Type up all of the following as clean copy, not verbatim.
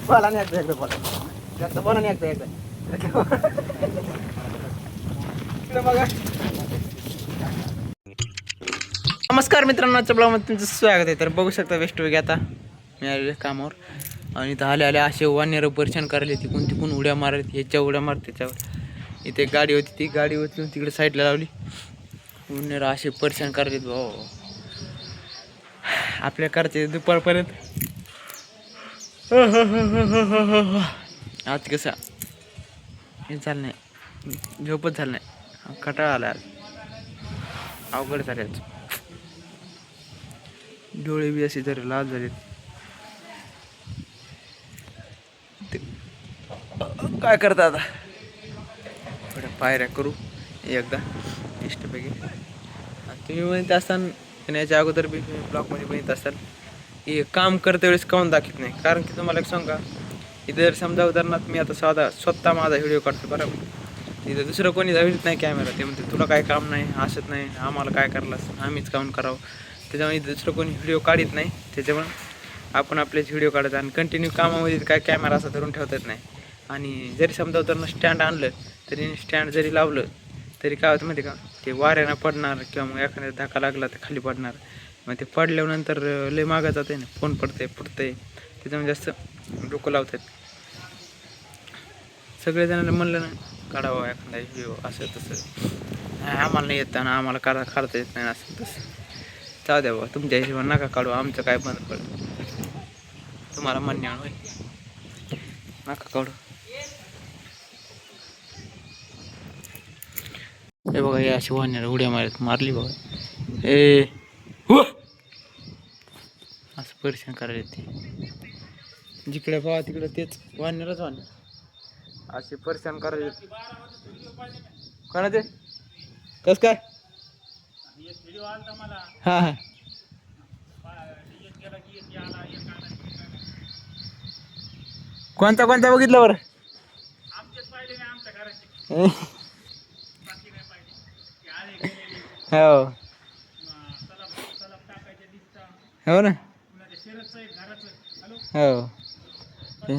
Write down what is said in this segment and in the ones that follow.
बोला नाही एकदा बोला जास्त बोला नाही एकदा बघा. नमस्कार मित्रांनो, ब्लॉगमध्ये तुमचं स्वागत आहे. तर बघू शकता वेस्ट वेग आता मी आलेले कामावर आणि इथं आले असे वानेर परेशान करायला तिकून तिकून उड्या मारत, ह्याच्या उड्या मारत त्याच्यावर. इथे एक गाडी होती, ती गाडी होती तिकडे साईडला लावली. वानेर असे परेशान करायला भाऊ आपल्या करते दुपारपर्यंत. आज कसं हे झालं नाही, झोपच झालं नाही, कटाळा आला आज, अवघड झाले आज. डोळे बी असे जरा लाल झालेत. काय करता आता, थोड्या पायऱ्या करू एकदा इष्टपैकी. तुम्ही म्हणत असताना याच्या अगोदर बी ब्लॉगमध्ये म्हणत असाल की काम करते वेळेस काऊन दाखवत नाही. कारण की तुम्हाला एक सांगा, इथं जर समजा उदाहरणार्थ मी आता स्वतः माझा व्हिडिओ काढतो बरोबर, तिथं दुसरं कोणी जाऊच नाही कॅमेरा. ते म्हणते तुला काय काम नाही, असत नाही, आम्हाला काय करलास, आम्हीच काम करावं. त्याच्यामुळे दुसरं कोणी व्हिडिओ काढत नाही. त्याच्यामुळे आपण आपलेच व्हिडिओ काढत आणि कंटिन्यू कामामध्ये काय कॅमेरा असा धरून ठेवता येत नाही. आणि जरी समजा उदाहरण स्टँड आणलं तरी स्टँड जरी लावलं तरी काय होतं माहिती का, ते वाऱ्यानं पडणार किंवा मग एखाद्या धक्का लागला तर खाली पडणार. मग ते पडल्यानंतर लय मागं जाते ना, फोन पडते फुटते. त्याच्यामुळे जास्त डोकं लावतात. सगळेजणांना म्हणलं ना काढावं एखादा व्हिडिओ असं तसं, आम्हाला नाही येत ना, आम्हाला काढता येत नाही असं तसं. जाऊ द्या बाबा, तुमच्या हिशोबाने नका काढू, आमचं काय बंद पडलं. तुम्हाला मान्य होय नका काढू. हे बघा, हे अशी वाहण्याला उड्या मारली बघा. असं परेशान करायला ते जिकडे बघा तिकडे तेच वाहण्यालाच वाहणार असे परेशान करायला. कोणा ते कस काय हा हा कोणता कोणता बघितलं बरं. हो हो ना. हो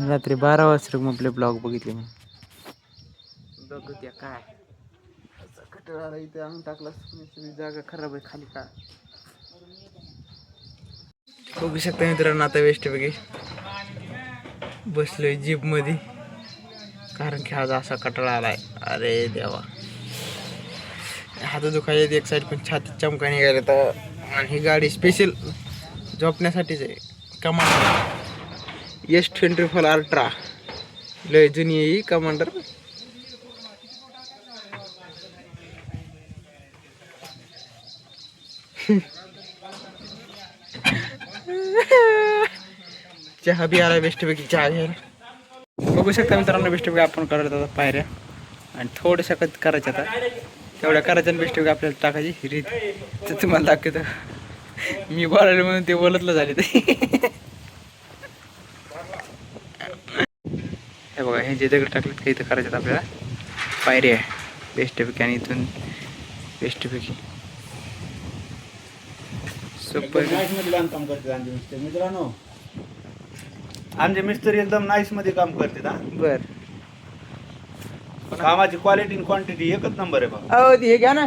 रात्री 12 वाजता मग आपले ब्लॉग बघितले. मग बघू त्या काय कटळाला इथे आणून टाकला, जागा खराब आहे खाली. का बघू शकता मित्रांनो, आता वेस्ट बघे बसलोय जीप मध्ये, कारण की आज असा कटाळा आलाय. अरे देवा, हात दुखायला एक साईड पण छाती चमका निघायला तर. आणि ही गाडी स्पेशल झोपण्यासाठीच आहे. कमांडर S24 अल्ट्रा, लय जुनी आहे ही कमांडर. चहा बी आला बेस्टपैकी, चहा घ्यायला. बघू शकता मित्रांनो, बेस्टपैकी आपण करत आता पायऱ्या आणि थोड्याशा करायच्या आता, तेवढ्या करायच्या बेस्टपैकी आपल्याला टाकायची रीत. तर तुम्हाला दाखवतं मी बोलायला म्हणून ते बोलतलं झाले ते. हे बघा, हे जे दगड टाकले ते इथं करायच्यात आपल्याला पायऱ्या बेस्टपैकी. आणि इथून बेस्टपैकी बांधकाम करते मित्रांनो. आमचे मिस्त्री एकदम नाईस मध्ये काम करते. बर, कामाची क्वालिटी आणि क्वांटिटी एकच नंबर आहे बघा. अहो हे घ्या ना.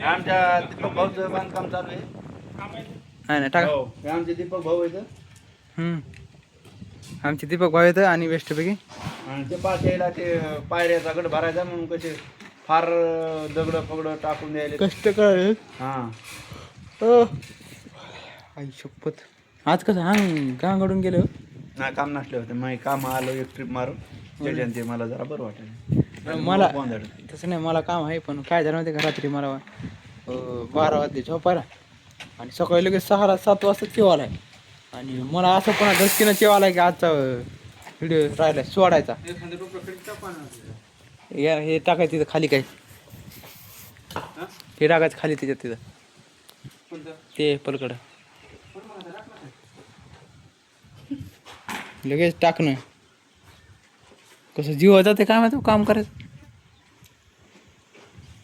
आमच्या दीपक भाऊचं बांधकाम चालू आहे. नाही टाका. हो, हे आमचे दीपक भाऊ आहेत. आमचे दीपक भाऊ येतं आणि बेस्टपैकी. आणि ते पाच यायला ते पायऱ्याचा गड भरायचा म्हणून कसे फार दगड फगड टाकून द्यायला कष्ट करायला. हा आई शपथ, आज कसं गांगडून गेलो. नाही काम नसले होते, मग काम आलो एक ट्रिप मारून त्याच्यानं ते मला जरा बरं वाटेल. मला तसं नाही, मला काम आहे. पण काय झालं माहिती का, रात्री मला 12 वाजले झोपायला आणि सकाळी लगेच 6-7 वाजता चिवाला आहे. आणि मला असं पुन्हा धसकीनं चिवाला की आजचा व्हिडिओ राहिला सोडायचा. हे टाकायचं तिथं खाली, काय हे टाकायचं खाली त्याच्यात, तिथं ते पलकडं लगेच टाकणं. कसं जीव जाते काय माहिती काम करायचं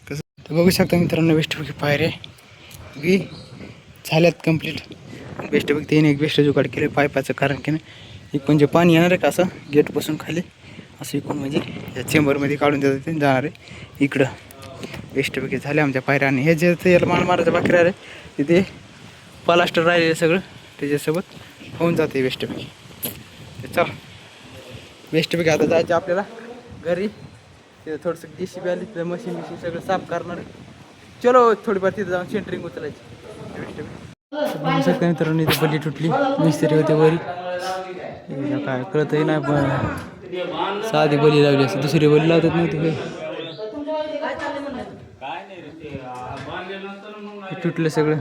कसं. तर बघू शकता मित्रांनो, वेस्टपैकी पायऱ्या बी झाल्यात कंप्लीट. बेस्ट त्याने एक बेस्ट जुगाड केलं पाईपाचं, कारण की नाही इकडून जे पाणी येणार आहे का असं गेटपासून खाली असं इकडून म्हणजे या चेंबरमध्ये काढून देतात ते जाणार आहे इकडं. बेस्टपैकी झाले आमच्या पायऱ्या. आणि हे जे ते माल मारायचं बाकी राहिले तिथे प्लास्टर राहिले सगळं त्याच्यासोबत होऊन जाते बेस्टपैकी. चल बेस्टपैकी आता जायचं आपल्याला घरी. तिथं थोडंसं JCB आली तिथं मशीन सगळं साफ करणार आहे. चलो थोडीफार तिथं जाऊन सेंटरिंग उचलायची बेस्टपैकी. बघू शकता मित्रांनो इथं बल्ली तुटली, मिस्त्री होते वरी, काय कळतही नाही पण साधी बली लावली असं दुसरी बली लावतात नव्हती. तुटलं सगळं.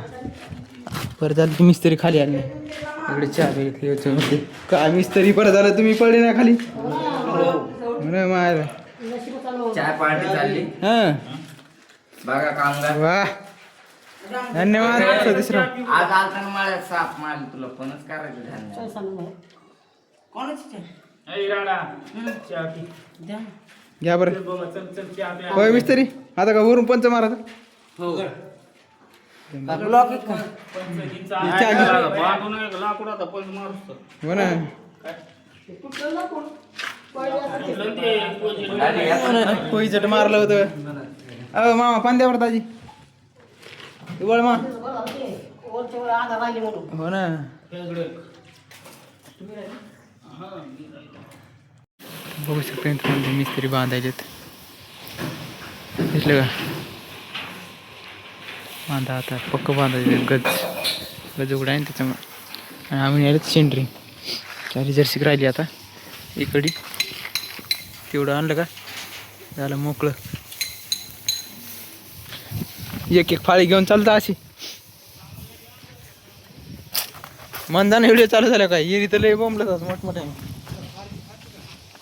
परत झालं की मिस्त्री खाली आली इकडे चहा घेतली काय मिस्त्री परत झालं तुम्ही पडले ना खाली मायला चाय पार्टी चालली. हां बघा कामगार. वा धन्यवाद. दुसरं आज आलताना मला साप मारली, तुला फोनच करायचं झालं. घ्या बरं. होय मिस्त्री आता का वरून पंच मारा हो ना. कोईचट मारलं होतं. अ मामा पांद्यावर ताजी वळ मा हो ना. बघू शकता मिस्त्री बांधायचेत दिसलं का. बांधा आता पक्क बांधायचे गज उघडा आहे ना त्याच्यामुळे. आणि आम्ही यायला सेंटरिंग चारी जर्सी राहिली आता इकडे तेवढं आणलं का झालं मोकळं. एक फाळी घेऊन चालतं अशी. मंदाने व्हिडिओ चालू झाला काय येरी तर लय बोंबलत होता मोठमोठ्या.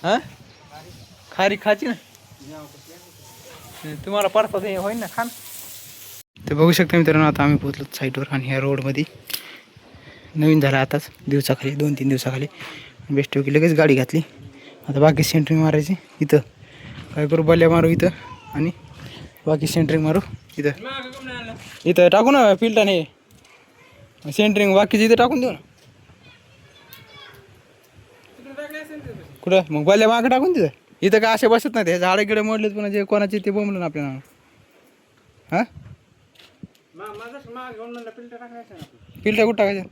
हा खारी खाची ना तुम्हाला पडतात हे होईन ना खान. तर बघू शकता मित्रांनो आता आम्ही पोहोचलो साईडवर. आणि ह्या रोडमध्ये नवीन झाला आताच दिवसाखाली 2-3 दिवसाखाली बेस्टपैकी लगेच गाडी घातली. आता बाकी सेंटरिंग मारायची इथं. काय करू बल्ल्या मारू इथं आणि बाकी सेंटरिंग मारू इथं टाकू ना फिल्टाने सेंटरिंग बाकीचं इथं टाकून देऊ ना. कुठं मग बल्ल्या मागं टाकून तिथं. इथं काय असे बसत नाही ते झाडं गिडं मोडलेत पुन्हा जे कोणाचे ते बोंबलं ना आपल्या नाव. हां पिल्टा कुठं टाकायचं.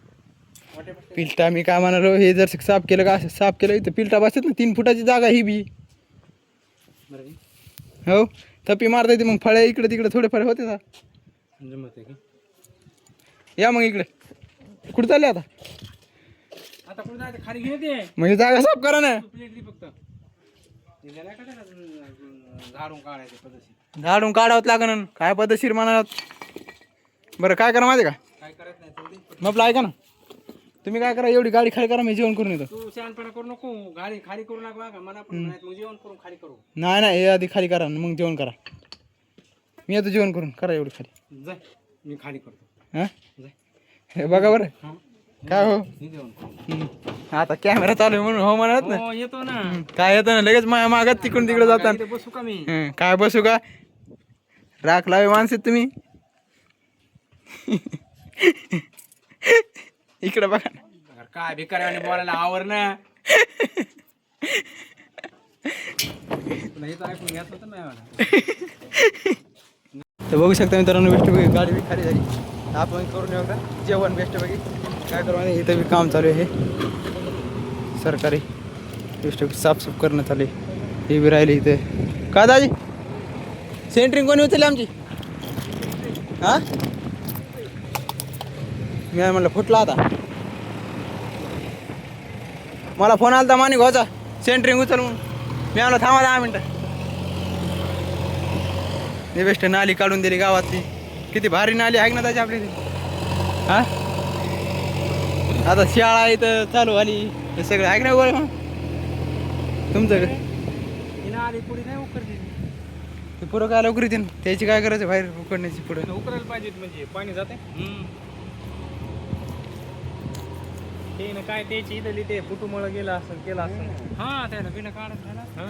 पिल्टा मी काय म्हणालो हे जर साफ केलं का असं साफ केलं इथं पिल्टा बसत ना 3 फुटाची जागा ही बी. हो थप्पी मारता येते मग फळे इकडे तिकडे थोडेफार होते ना. या मग इकडे कुठं चालले आता. कुठं जायचं खाली घेते म्हणजे जागा साफ करा ना. झाडून काढावं लागेल काय पद्धतशीर म्हणालात. बरं काय करा माहिती का मग ऐका ना तुम्ही काय करा एवढी गाडी खाली करा मी जेवण करून येतो. तू शहाणपणा करू नको. गाडी खाली करू नका मला पण मग जेवण करून खाली करू. नाही हे आधी खाली करा मग जेवण करा. मी येतो जेवण करून करा एवढी खाली. जाय मी खाली करतो. हां हे बघा बरं काय हो आता कॅमेरा चालू आहे म्हणून हो म्हणत ना. येतो ना काय येतं ना लगेच माझ्या मागात तिकडून तिकडे जातात. बसू का मी. काय बसू का राख लावे माणसे तुम्ही. इकडे बघा काय भिकाऱ्याने बोलायला आवर ना. ऐकून घेत होतं ना. तर बघू शकता मित्रांनो बेस्टपैकी गाडी बी खाली झाली. आपण करून येऊ का जेवण बेस्टपैकी काय करू आणि इथं बी काम चालू आहे सरकारी बेस्टपैकी साफसूफ करणं चालू आहे. हे बी राहिले इथं का दाजी सेंटरिंग कोणी उचलली आमची. हां मी म्हणलं फुटला आता. मला फोन आला तर मानिक व्हायचा सेंटरिंग उचल म्हणून. मी म्हणलं थांबा 10 मिनटं. हे बेस्ट नाली काढून दिली गावातली. किती भारी नाली आहे ना त्याची आपली. हां आता शाळा इथं चालू झाली हे सगळं आहे ना बरं मग तुमचं आली पुढे नाही उकरली. ते पुरं काय लवकर येते त्याची काय करायचं बाहेर उकडण्याची पुढं उकरायला पाहिजे म्हणजे पाणी जाते. ते ना काय त्याची इथली ते फुटूमुळे गेला असं केला असं. हा त्याला बिना काढत झाला. हा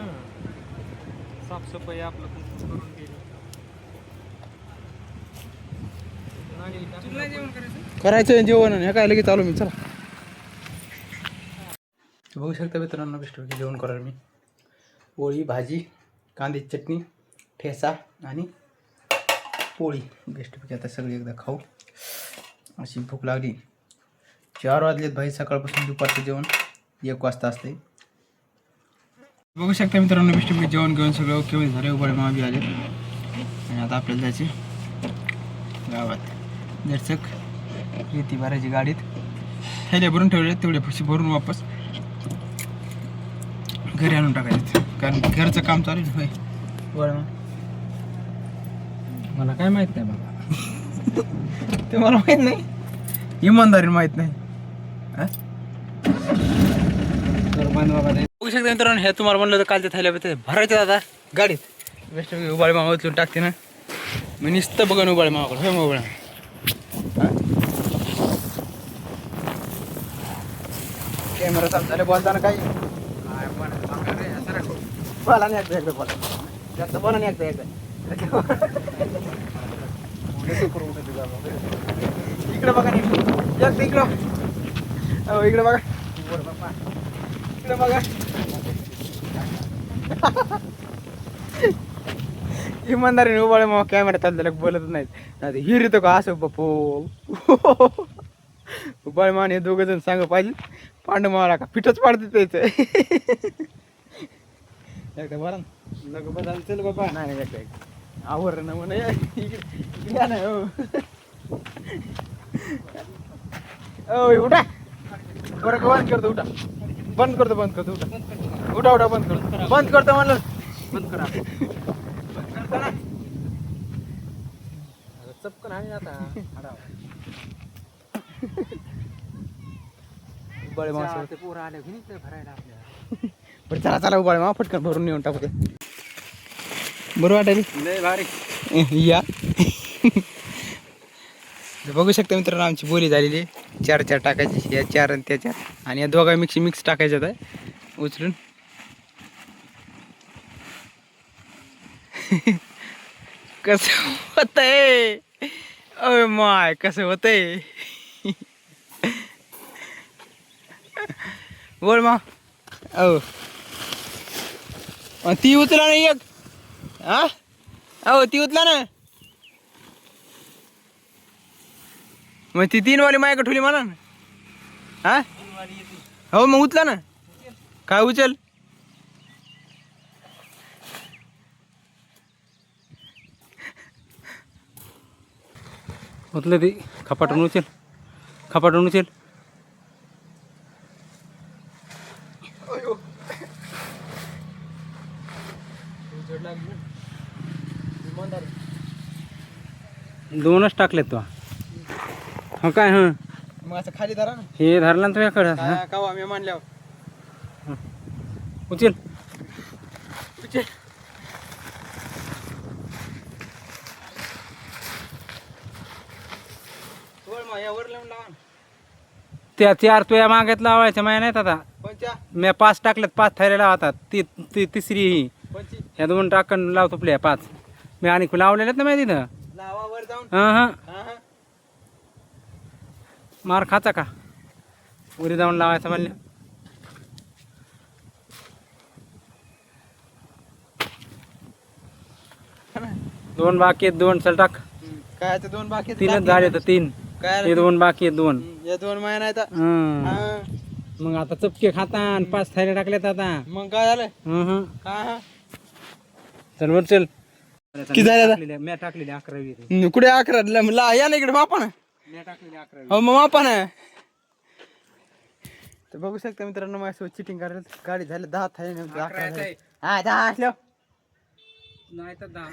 साफसफाई आपलं करून गेली. जेवण करायचं. करायचं जेवण आणि काय लगेच चालू मी चला. बघू शकता मित्रांनो बेस्टपैकी जेवण करायला मी. पोळी भाजी कांद्याची चटणी ठेचा आणि पोळी बेस्टपैकी. आता सगळी एकदा खाऊ. अशी भूक लागली. 4 वाजलेत भाई. सकाळपासून दुपारचं जेवण 1 वाजता असते. बघू शकता मित्रांनो बेस्टपैकी जेवण घेऊन सगळं ओके झाले. उभाळे मामा बी आले आणि आता आपल्याला जायचे गावात. दर्शक रेती भरायची गाडीत. थैल्या भरून ठेवले तेवढे पैसे भरून वापस घरी आणून टाकायचे कारण घरचं काम चालू आहे. होय बरं मला काय माहित नाही बाबा. तुम्हाला माहीत नाही. इमानदारी माहीत नाही. बघू शकता मित्रांनो हे तुम्हाला म्हणलं होतं कालच्या थैल्या भरायच्या दादा गाडीत. बेस्ट उबाळे मामा उचलून टाकते ना मी नुसतं बघा उबाळे मामाकडे. होय मोबाईल कॅमेरा चालू झाले बोलताना काही बोला नाही एकदा बोला जास्त बोला नाही एकदा इकडे बघा जास्त इकडं. हो इकडे बघा इकडे बघा. इमानदारीने उभाळे मग कॅमेरा चालू बोलतच नाहीत. नाही हिर येतो का असं बापो. उभाळे मान हे दोघं जण सांग पाहिजे. पांडू मारा का पिठच पाडते त्याचं. एकदा बरं नको बदल चल बाबा. नाही एकदा आवर ना म्हणे इकडे नाही. हो उठा बरं का बंद करतो. उठा बंद करतो उठा उठा बंद करतो म्हणलं. बंद करा ना चपकन आणि आता उबाळे मामा ते पोरं आले की नाही भरायला आपल्याला. बरं चला चला उबाळे मामा फटकन भरून नेऊन टाकू ते. बरं वाटेल लय भारी. या बघू शकता मित्रांनो आमची बोली झालेली. 4 टाकायची या 4 आणि त्या 4 आणि या दोघा मिक्स टाकायच्यात आहे उचलून. कसं होतंय अय माय कसं होतंय. बोल मा ती उचला ना एक. हा अहो ती उचला ना मग ती 3 वाली मायका ठेवली म्हणा ना. हा हो मग उचला ना. काय उचल उचलं ती खपाटून उचल. दोनच टाकलेत तो. हो काय हं मग असं खाली धरा ना. हे धरला ना तुझ्याकडं. का मी मानल्यावर उचल. त्या 4 तुया मागत लावायच्या माया नाहीत आता. मी 5 टाकल्यात 5 थैल्या लावतात. ती तिसरी ही ह्या 2 टाकून लावतो आपल्या 5 मी आणि लावलेल्यात ना मी तिथं. लावावर जाऊन हां मार खाचा का उरी जाऊन लावायचं म्हणलं. दोन बाकी आहेत 2 चल टाक. काय ते 2 बाकी 3च झाले तर 3 काय हे 2 बाकी आहेत 2. या 2 महिना आहेत. मग आता चपके खाता 5 थैल्या टाकल्यात आता. मग काय झालं काय चल वर चल. किती झाले मी टाकलेली 11वी. कुठे 11 या ना इकडे मापा ना. मी टाकलेली 11वी. हो मग मापा ना. तर बघू शकता मित्रांनो माझ्यासोबत चिटिंग करायला गाडी झाले 10 थाय. हा 10 असल्या नाही तर 10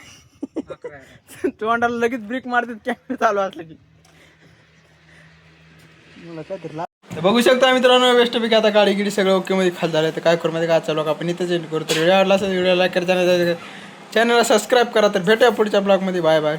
11. तोंडाला लगेच ब्रेक मारतात कॅमेरा चालू असलं की. तर बघू शकता मित्रांनो बेस्टपैकी आता गाडी गिडी सगळं ओके मध्ये खाली झालं. तर काय करू मध्ये काय चालू आपण इथेच एंड करू. तर व्हिडिओ आवडला असेल व्हिडिओ लाईक करा चॅनलला सबस्क्राईब करा. तर भेटूया पुढच्या ब्लॉगमध्ये. Bye bye.